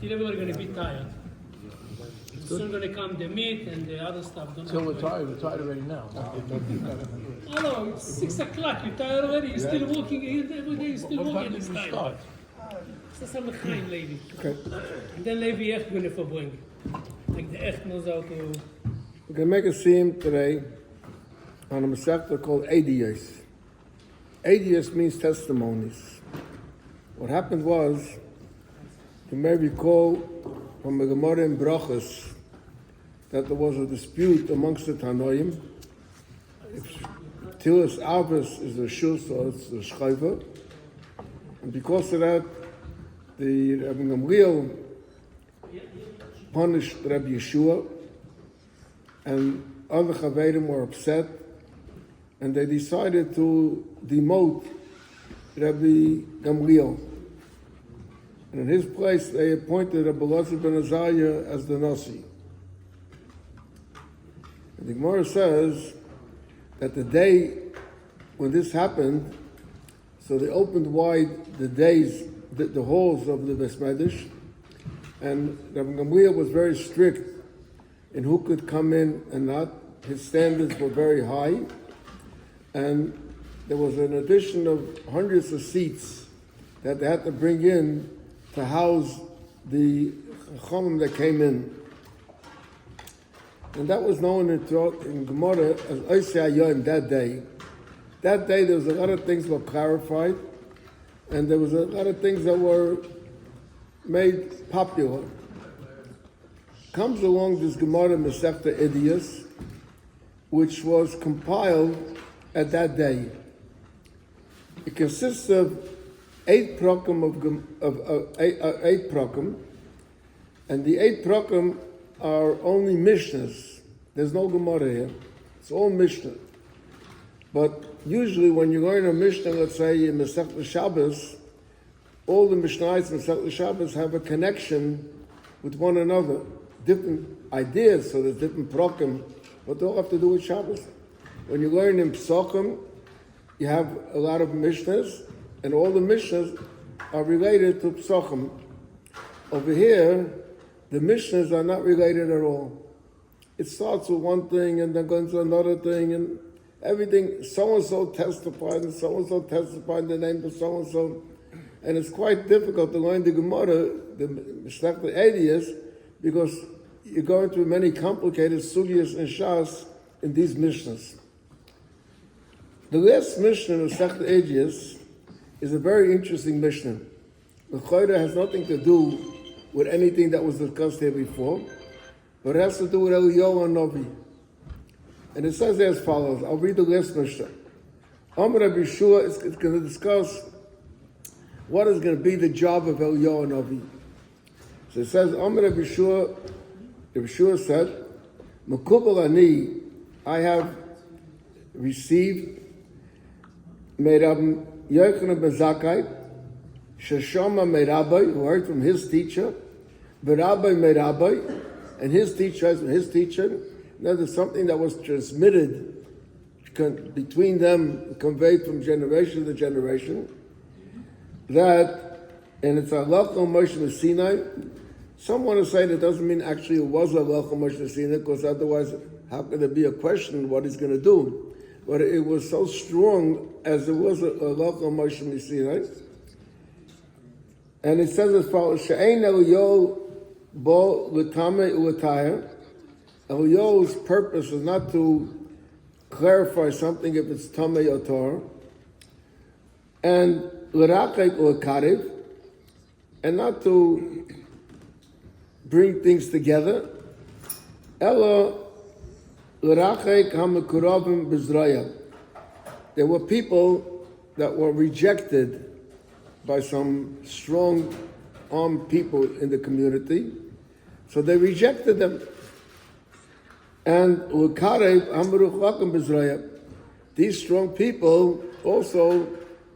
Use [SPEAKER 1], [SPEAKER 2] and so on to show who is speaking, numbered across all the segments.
[SPEAKER 1] Still everybody going to be tired. Soon going to come the meat and the other stuff.
[SPEAKER 2] So we're tired already now.
[SPEAKER 1] Oh no, it's 6 o'clock. You're tired already. You're still working every day. You're still
[SPEAKER 2] What
[SPEAKER 1] working
[SPEAKER 2] time
[SPEAKER 1] this
[SPEAKER 2] did we
[SPEAKER 1] time.
[SPEAKER 2] start?
[SPEAKER 1] That's a Lechaim, Levi.
[SPEAKER 3] Okay.
[SPEAKER 1] And then Levi echt going to verbringen. Like the echt knows how to.
[SPEAKER 3] We're going to make a scene today on a Masechta called Adiyos. Adiyos means testimonies. What happened was, you may recall from the Gemara in Brachos that there was a dispute amongst the Tanoim. If Tilas Avos is the Shus or it's the Shchayva. And because of that, the Rabbi Gamliel punished Rabbi Yeshua, and other Chaverim were upset, and they decided to demote Rabbi Gamliel. And in his place, they appointed Rabbi Elazar ben Azariah as the Nasi. And the Gemara says that the day when this happened, so they opened wide the halls of the Beis Medrash, and Rabbi Gamliel was very strict in who could come in and not. His standards were very high, and there was an addition of hundreds of seats that they had to bring in to house the Chachamim that came in. And that was known in Gemara as Oisei Hayom that day. That day there was a lot of things were clarified, and there was a lot of things that were made popular. Comes along this Gemara Masechta Idiyos, which was compiled at that day. It consists of 8 prakim of 8 prakim, and the 8 prakim are only Mishnahs. There's no Gemara here. It's all Mishnah. But usually when you learn a Mishnah, let's say in Masechta Shabbos, all the Mishnahs in Masechta Shabbos have a connection with one another. Different ideas, so there's different prakim, but they all have to do with Shabbos. When you learn in Psachim, you have a lot of Mishnahs, and all the Mishnahs are related to Psachim. Over here, the Mishnahs are not related at all. It starts with one thing and then goes to another thing, and everything, so-and-so testified, and so-and-so testified in the name of so-and-so. And it's quite difficult to learn the Gemara, the Masechta Adiyos, because you're going through many complicated sugyas and shas in these Mishnahs. The last Mishnah of Masechta Adiyos is a very interesting Mishnah. The Chayda has nothing to do with anything that was discussed here before, but it has to do with Eliyahu Hanavi. And it says as follows. I'll read the last Mishnah. Amar Rabbi Yeshua is going to discuss what is going to be the job of Eliyahu Hanavi. So it says, Amar Rabbi Yeshua said, Makubal ani, I have received Merab Yochanan ben Zakkai, Sheshama Merabbai, who heard from his teacher, Berabbai Merabbai, and his teacher has from his teacher. Now there's something that was transmitted between them, conveyed from generation to generation, that, and it's Halacha Moshe Sinai. Some want to say that doesn't mean actually it was Halacha Moshe Sinai, because otherwise how could there be a question what he's going to do? But it was so strong as it was Halacha Moshe Sinai. And it says as follows, She'ein Eliyahu bo l'tamei u'l'tayr. Eliyahu's purpose is not to clarify something if it's tamei or tar, and l'rakek u'l'karev, and not to bring things together. Ella l'rakek ha'mekuravim b'zraya. There were people that were rejected by some strong armed people in the community, so they rejected them. And these strong people also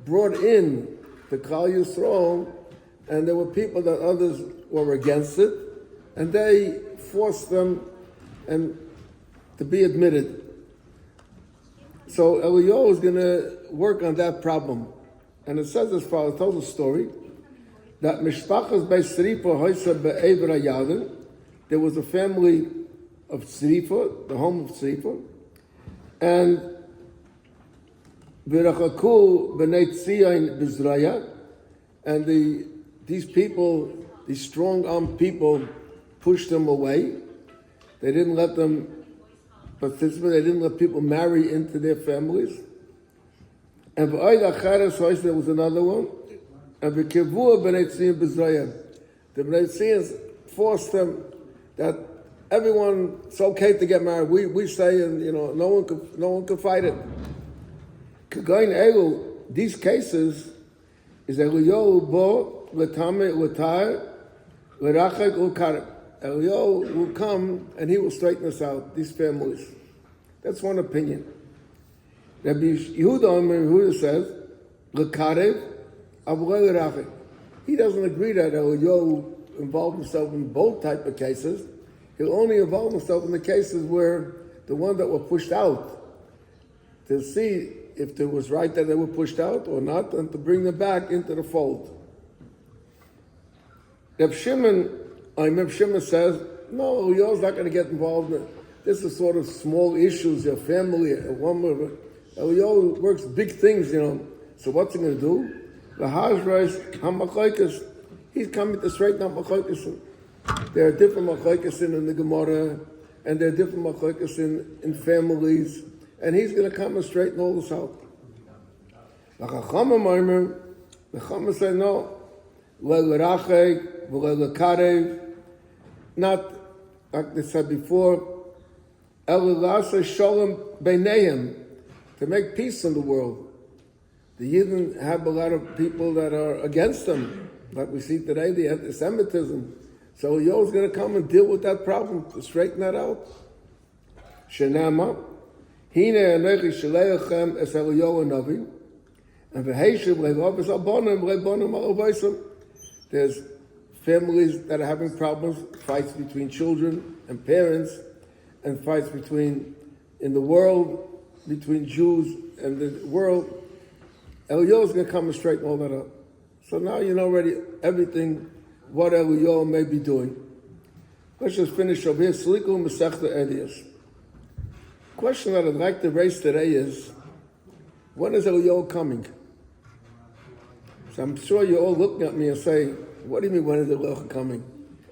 [SPEAKER 3] brought in the Kal Yisrael, and there were people that others were against it, and they forced them and to be admitted. So Eliyahu is going to work on that problem. And it says as follows, it tells a story that Mishpachas by Srifa Hoysa Be'ever Yadin, there was a family of Srifa, the home of Srifa, and V'rachaku B'nei Tzion B'Zraya, and these people, these strong-armed people, pushed them away. They didn't let them participate. They didn't let people marry into their families. And there was another one. And the Bnei Tzion forced them that everyone, it's okay to get married. We say, and no one could fight it. These cases is Eliyahu bo l'tameh l'tar l'rachek l'kareb. Eliyahu will come and he will straighten us out, these families. That's one opinion. Rabbi Yehuda says, l'karev avulei l'rachek. He doesn't agree that Eliyahu involved himself in both type of cases. He'll only involve himself in the cases where the ones that were pushed out, to see if it was right that they were pushed out or not, and to bring them back into the fold. Reb Shimon says, no, Eliyahu's not going to get involved in this is sort of small issues, your family, a woman. Eliyahu works big things, So what's he going to do? The Hashrais HaMachlokas, he's coming to straighten out Machlokas. There are different Machlokas in the Gemara, and there are different Machlokas in families, and he's going to come and straighten all this out. The Chachamim say no. Not like they said before, to make peace in the world. The Yidden have a lot of people that are against them, like we see today, the anti-Semitism. So Eliyahu's going to come and deal with that problem, to straighten that out. Shenama, Hine anechi shaleichem es Eliyahu Navi, and v'heishiv le'lov es albonim le'bonim al'ovaisim. There's families that are having problems, fights between children and parents, and fights in the world, between Jews and the world. Eliyahu is going to come and straighten all that up. So now you know already everything, what Eliyahu may be doing. Let's just finish over here. Sliku Masechta Ediyas. Question that I'd like to raise today is, when is Eliyahu coming? So I'm sure you're all looking at me and saying, what do you mean, when is Eliyahu coming?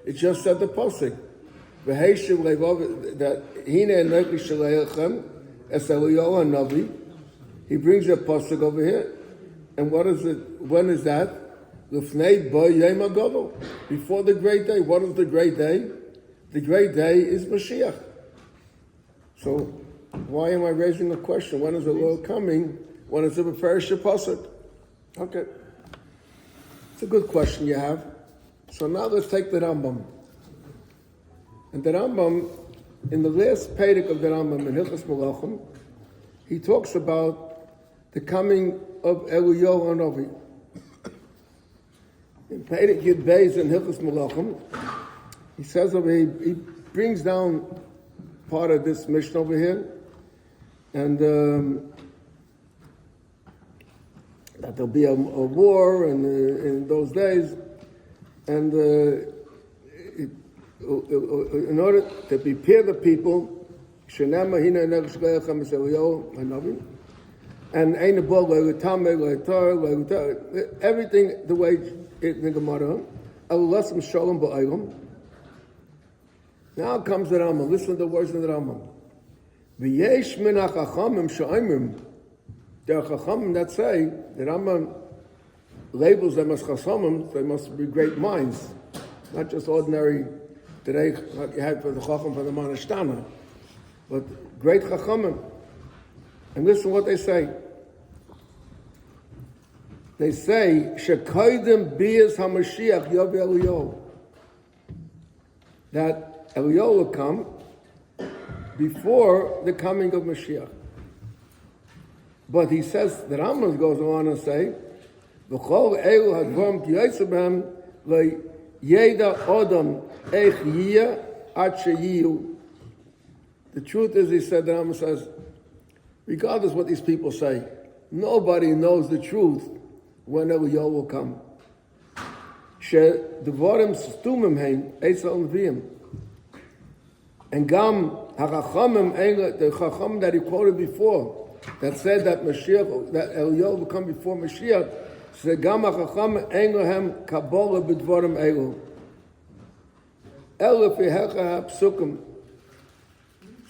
[SPEAKER 3] It just said the pasuk. That Hine Neki Shaleichem Es Eliyahu Navi. He brings a pasuk over here. And what is it? When is that? Before the great day. What is the great day? The great day is Mashiach. So why am I raising the question? When is the Lord coming? When is the Beferish pasuk? Okay. It's a good question you have. So now let's take the Rambam. And the Rambam, in the last Perek of the Rambam, in Hilchos Melachim, he talks about the coming of Eliyahu Hanavi. In Perek Yud Beis in Hilchos Melachim, he says over here, he brings down part of this Mishnah over here, and that there'll be a war in those days, and in order to prepare the people, and everything the way in the Gemara. Now comes the Rambam. Listen to the words of the Rambam. There are Chachamim that say, the Rambam labels them as Chachamim, they must be great minds, not just ordinary, today, like you had for the Chacham for the Manashtana, but great Chachamim. And listen what they say. They say, Shekoidim Bias HaMashiach Yovi Eliyahu. That Eliyahu will come before the coming of Mashiach. But he says, the Rambam goes on and say, V'chol elu hadvam ki yosebem le yeda odom ech yiyah ad sheyiyu. The truth is, he said, the Rambam says, regardless what these people say, nobody knows the truth when Eliyahu will come. If שדבורים סתומים הם, עצל נביאים. And Gam HaChachamim, the Chacham that he quoted before, that said that Mashiach, that Eliyahu will come before Mashiach, said Gam HaChachamim Engelhem Kabbalah B'dvorim Elu. Elef Yehecha HaPsukim.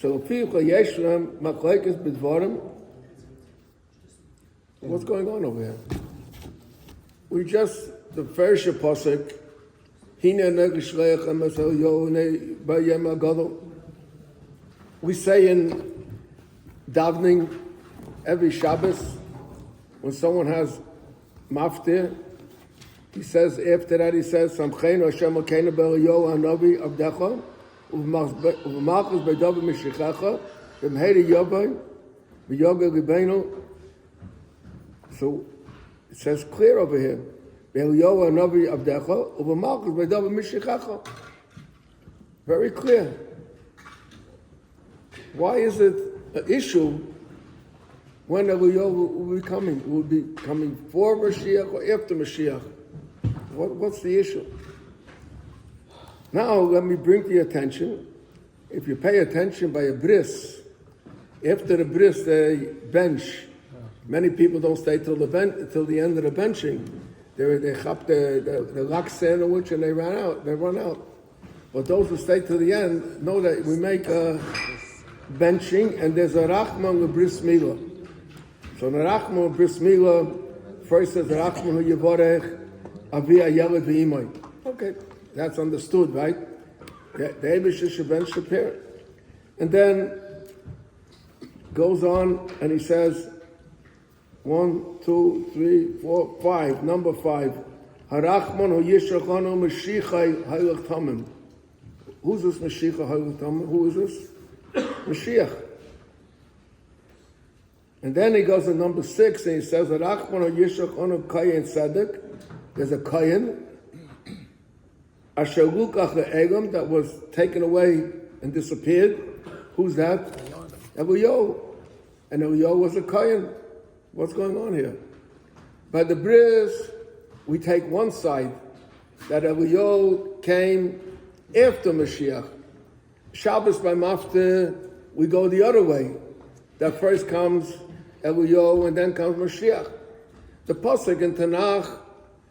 [SPEAKER 3] So Leficha Yesh Lehem Machlekes B'dvorim. What's going on over here? We just, the first Pasuk, Hine Negesh Leichem Es Eliyahu B'yem HaGadol. We say in davening every Shabbos, when someone has maftir, he says, after that he says, Samcheinu Hashem Elokeinu B'Eliyahu Hanavi Avdecha, U'v'malchus B'David Mishichecha, V'mheiri Yavai, V'yoga Ribeinu. So it says clear over here, B'Eliyahu Hanavi Avdecha, U'v'malchus B'David Mishichecha. Very clear. Why is it an issue when Eliyahu will be coming? Will be coming before Mashiach or after Mashiach? What's the issue? Now let me bring to your attention, if you pay attention by a bris, after the bris they bench. Many people don't stay till the end of the benching. They chop the lock sandwich and they run out. But those who stay till the end know that we make a benching, and there's a Rachman with Bris Milah. So the Rachman with Bris Milah, first says the Rachman who Yevorech, Avi Ayelad V'imay. Okay, that's understood, right? The Eibusher should bench the parent. And then goes on and he says, 1, 2, 3, 4, 5, number 5. Harachman hu Yishachanu Mashiachai Hailach Tamim. Who's this Mashiach Hailach Tamim? Who is this? Mashiach. And then he goes to number 6 and he says, Rachman Yishachonu Kayin Tzedek. There's a Kayin. Asher Lukach Le'egam that was taken away and disappeared. Who's that? Eliyahu. And Eliyahu was a Kayin. What's going on here? By the bris, we take one side, that Eliyahu came after Mashiach. Shabbos by Mafta, we go the other way. That first comes Eliyahu and then comes Mashiach. The pasuk in Tanakh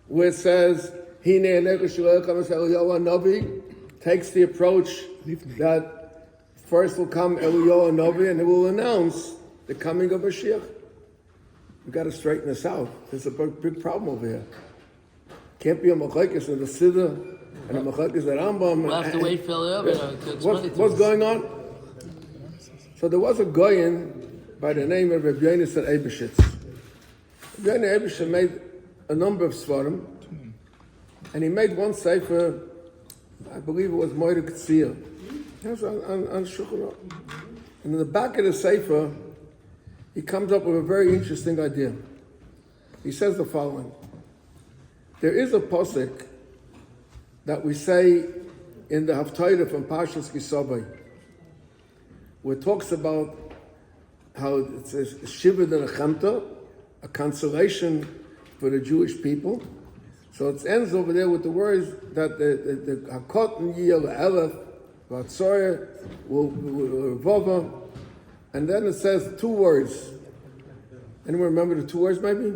[SPEAKER 3] where it says Hine Negesh Leichem Eliyahu Hanavi takes the approach that first will come Eliyahu Hanavi and it will announce the coming of Mashiach. We got to straighten this out. There's a big problem over here. Can't be a machlekes in the Siddur and a machlekes at Rambam.
[SPEAKER 2] We'll have to wait for
[SPEAKER 3] what's going on? So there was a goyin by the name of Rabbi Yonasan Eibeshitz. Rabbi Yonasan Eibeshitz made a number of svarim, and he made one sefer, I believe it was Moira Ktsir. It was on Shulchan Aruch. And in the back of the sefer, he comes up with a very interesting idea. He says the following. There is a pasuk that we say in the Haftarah from Parshas Kisavai, where it talks about how it says Shiva Denechemta, a consolation for the Jewish people. So it ends over there with the words that the Hakot Yiyel Elef Vatzoyer Vova, and then it says 2 words. Anyone remember the 2 words maybe?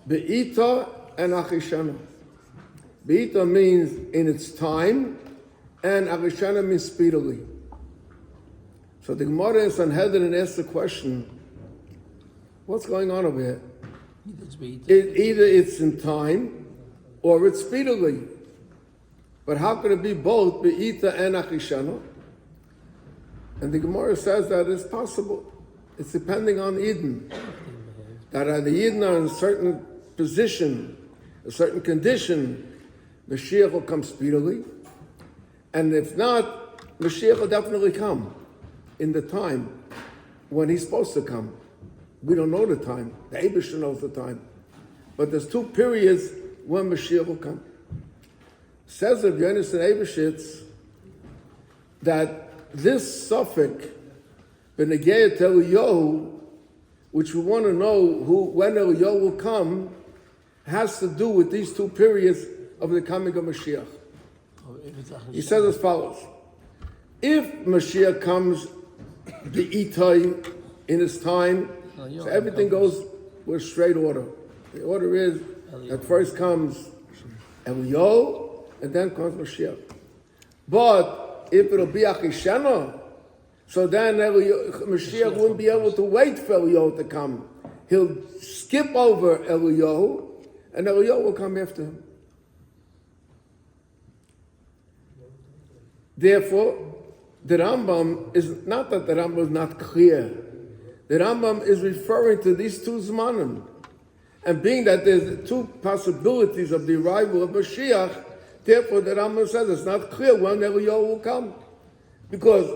[SPEAKER 3] Be'ita and Achishana. Be'ita means in its time, and Achishana means speedily. So the Gemara in Sanhedrin asks the question, what's going on over here? Either it's in time, or it's speedily. But how can it be both, Be'ita and Achishana? And the Gemara says that it's possible. It's depending on Eden. That the Eden are in a certain position, a certain condition, Mashiach will come speedily. And if not, Mashiach will definitely come in the time when he's supposed to come. We don't know the time. The Eibusher knows the time. But there's 2 periods when Mashiach will come. Says Rabbi Yonasan Eibeshitz that this suffix, B'negei Eliyahu, which we want to know when Eliyahu will come, has to do with these two periods of the coming of Mashiach. He says as follows: if Mashiach comes the Itay in his time, so everything goes with straight order. The order is that first comes Eliyahu and then comes Mashiach. But if it'll be Achishena, so then Mashiach wouldn't be able to wait for Eliyahu to come. He'll skip over Eliyahu, and Eliyahu will come after him. Therefore, the Rambam is not that the Rambam is not clear. The Rambam is referring to these two Zmanim. And being that there's two possibilities of the arrival of Mashiach, therefore the Rambam says it's not clear when Eliyahu will come. Because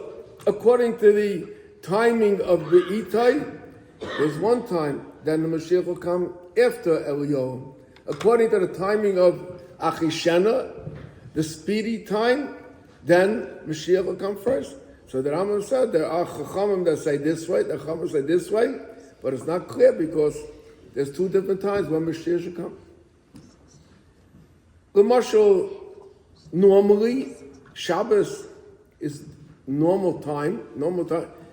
[SPEAKER 3] according to the timing of the Itay, there's one time, then the Mashiach will come after Eliyahu. According to the timing of Achishena, the speedy time, then Mashiach will come first. So the Rambam said there are Chachamim that say this way, the Chachamim say this way, but it's not clear because there's two different times when Mashiach should come. The Mashal, normally, Shabbos is normal time.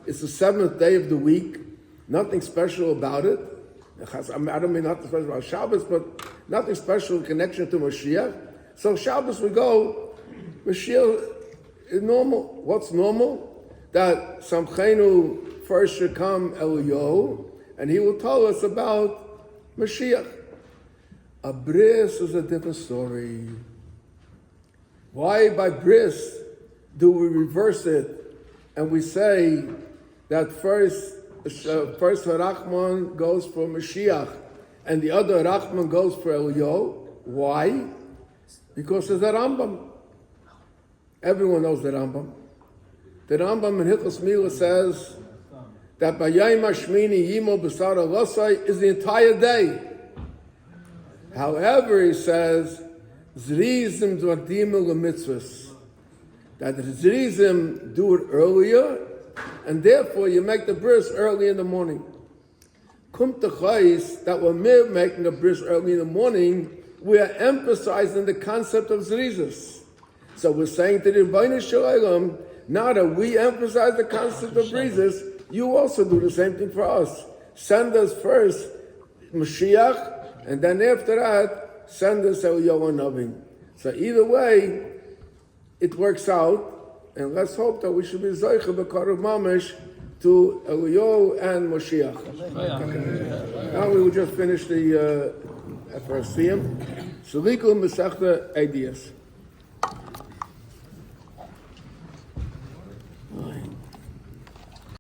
[SPEAKER 3] It's the 7th day of the week. Nothing special about it. I don't mean nothing special about Shabbos, but nothing special in connection to Mashiach. So Shabbos we go, Mashiach is normal. What's normal? That Samchenu first should come Eliyahu, and he will tell us about Mashiach. A bris is a different story. Why by bris do we reverse it and we say that first Harachman goes for Mashiach and the other Harachman goes for Eliyahu? Why? Because there's a Rambam. Everyone knows the Rambam. The Rambam in Hilchos Milah says that Bayayim Hashmini Yimo B'Sar Alosai is the entire day. However, he says Zrizim Dvardimu L'Mitzvahs, that the Zrizim do it earlier, and therefore you make the bris early in the morning. Kum Techais, that when we're making the bris early in the morning, we are emphasizing the concept of Zrizis. So we're saying to the Rebbeinu Shalom, now that we emphasize the concept of Zrizis, you also do the same thing for us. Send us first Mashiach, and then after that, send us Eliyahu Navin. So either way, it works out, and let's hope that we should be Zoicha B'Karuv Mamish to Eliyahu and Mashiach. Now we will just finish the first theme. Sulikul Mesachta Eidias.